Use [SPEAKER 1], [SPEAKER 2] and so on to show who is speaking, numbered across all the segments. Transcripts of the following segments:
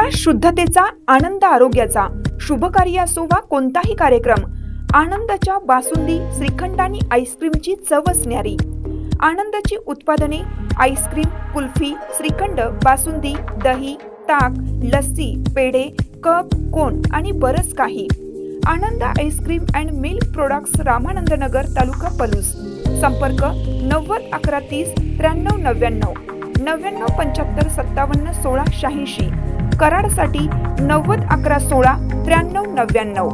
[SPEAKER 1] विश्वास शुद्धतेचा, आनंद आरोग्याचा, शुभ कार्य असो वा कोणताही कार्यक्रम, आनंदाच्या बासुंदी, श्रीखंड आणि आईस्क्रीमची चवच न्यारी. आनंदाची उत्पादने आईस्क्रीम, कुल्फी, श्रीखंड, बासुंदी, दही, ताक, लस्सी, पेढे, कप, कोन आणि बरंच काही. Anand ice cream and milk products, Ramanand Nagar, taluka Palus. संपर्क 90 11 30 93 99 99 75 57 16 86. कराडसाठी 90 11 16 93 99.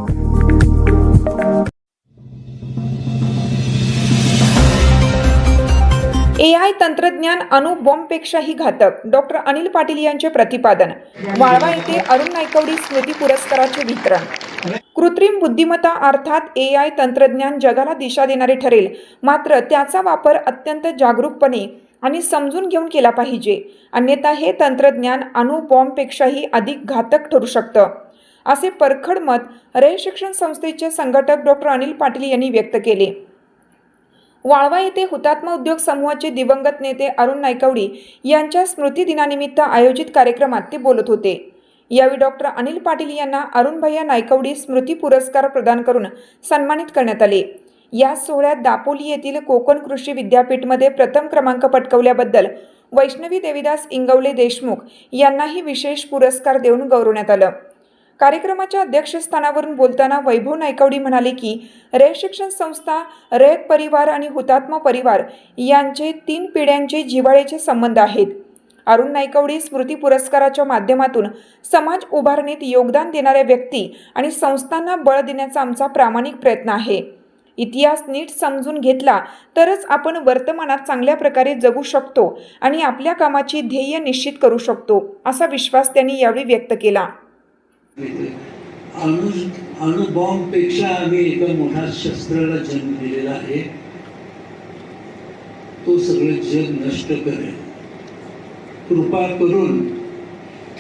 [SPEAKER 1] AI तंत्रज्ञान अणुबॉम्बपेक्षाही घातक, डॉक्टर अनिल पाटील यांचे प्रतिपादन. वाळवा येथे अरुण नायकवडी स्मृती पुरस्काराचे वितरण. कृत्रिम बुद्धिमत्ता अर्थात AI तंत्रज्ञान जगाला दिशा देणारे ठरेल, मात्र त्याचा वापर अत्यंत जागरूकपणे आणि समजून घेऊन केला पाहिजे, अन्यथा हे तंत्रज्ञान अणुबॉम्बपेक्षाही अधिक घातक ठरू शकतं, असे परखड मत रे शिक्षण संस्थेचे संघटक डॉक्टर अनिल पाटील यांनी व्यक्त केले. वाळवा येथे हुतात्मा उद्योग समूहाचे दिवंगत नेते अरुण नायकवडी यांच्या स्मृती दिनानिमित्त आयोजित कार्यक्रमात ते बोलत होते. यावेळी डॉक्टर अनिल पाटील यांना अरुण भैया नायकवडी स्मृती पुरस्कार प्रदान करून सन्मानित करण्यात आले. या सोहळ्यात दापोली येथील कोकण कृषी विद्यापीठमध्ये प्रथम क्रमांक पटकावल्याबद्दल वैष्णवी देवीदास इंगवले देशमुख यांनाही विशेष पुरस्कार देऊन गौरवण्यात आलं. कार्यक्रमाच्या अध्यक्षस्थानावरून बोलताना वैभव नायकवडी म्हणाले की रे शिक्षण संस्था, रयत परिवार आणि हुतात्मा परिवार यांचे 3 पिढ्यांचे जिव्हाळ्याचे संबंध आहेत. अरुण नायकवडी स्मृती पुरस्काराच्या माध्यमातून समाज उभारणीत योगदान देणाऱ्या व्यक्ती आणि संस्थांना बळ देण्याचा आमचा प्रामाणिक प्रयत्न आहे. इतिहास नीट समजून घेतला तरच आपण वर्तमानात चांगल्या प्रकारे जगू शकतो आणि आपल्या कामाची ध्येय निश्चित करू शकतो, असा विश्वास त्यांनी यावेळी व्यक्त केला.
[SPEAKER 2] अणुबॉम्बपेक्षा आम्ही एका मोठ्या शस्त्राला जन्म दिलेला आहे. तो सगळं जग नष्ट करेल. कृपा करून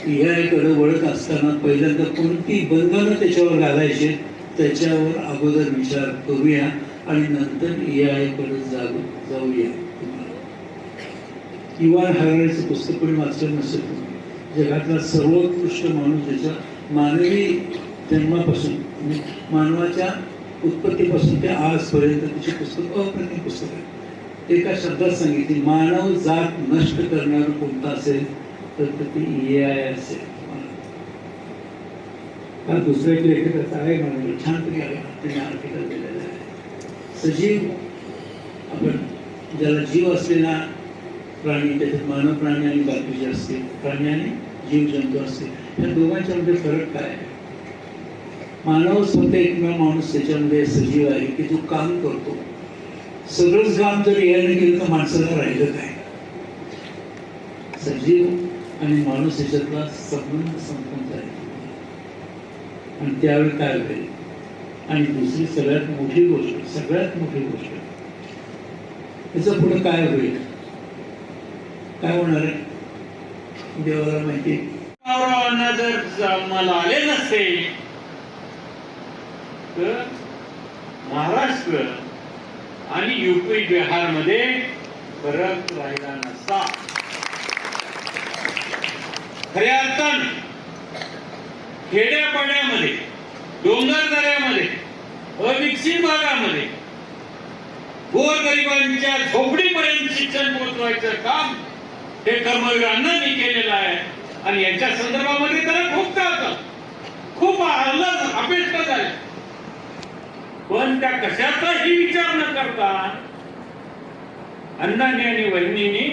[SPEAKER 2] याकडे वळत असताना पहिल्यांदा कोणती बंधनं त्याच्यावर घालायचे त्याच्यावर अगोदर विचार करूया आणि नंतर याकडे जाऊया. युवान हराळेचं पुस्तक पण वाचलं नसेल. जगातला सर्वोत्कृष्ट माणूस ज्याच्या मानवी जन्मापासून मानवाच्या उत्पत्तीपासून ते आजपर्यंत तिचे पुस्तक अप्रतिम पुस्तक आहे. एका शब्दात सांगितले, मानव जात नष्ट करणारं कोणतं असेल तर ते AI असेल. हा दुसरा एक लेखकाचा आहे, मला छानपैकी त्याने आर्टिकल दिलेलं आहे. सजीव, आपण ज्याला जीव असलेला प्राणी, त्याच्यात मानव प्राणी आणि बाकीचे असते प्राणी आणि जीव जंतू असते. या दोघांच्या मध्ये फरक काय आहे? मानव स्वतः एकमेव माणूस त्याच्यामध्ये सजीव आहे की जो काम करतो. सगळंच काम जर याने केलं तर माणसाला राहिलं काय? सजीव आणि माणूस याच्यातला संबंध संपून जाईल आणि त्यावेळी काय होईल? आणि दुसरी सगळ्यात मोठी गोष्ट त्याचं पुढे काय होईल, काय होणार आहे देवाला माहिती. जर मला आले नसते तर महाराष्ट्र आणि UP बिहार मध्ये फरक राहिला नसता. खऱ्या अर्थानं खेड्यापाड्यामध्ये, डोंगरदऱ्यामध्ये, अविकसित भागामध्ये गोरगरिबांच्या झोपडीपर्यंत शिक्षण पोहोचवायचं काम हे कर्मवीर अण्णांनी केलेलं आहे. आणि यांच्या संदर्भामध्ये त्याला खूप काय खूप अपेक्षा झाल्या, पण त्या कशाचाही विचार न करता अण्णांनी आणि वहिनींनी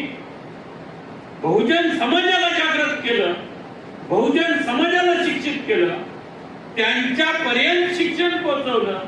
[SPEAKER 2] बहुजन समाजाला जागृत केलं, बहुजन समाजाला शिक्षित केलं, त्यांच्यापर्यंत शिक्षण पोहोचवलं.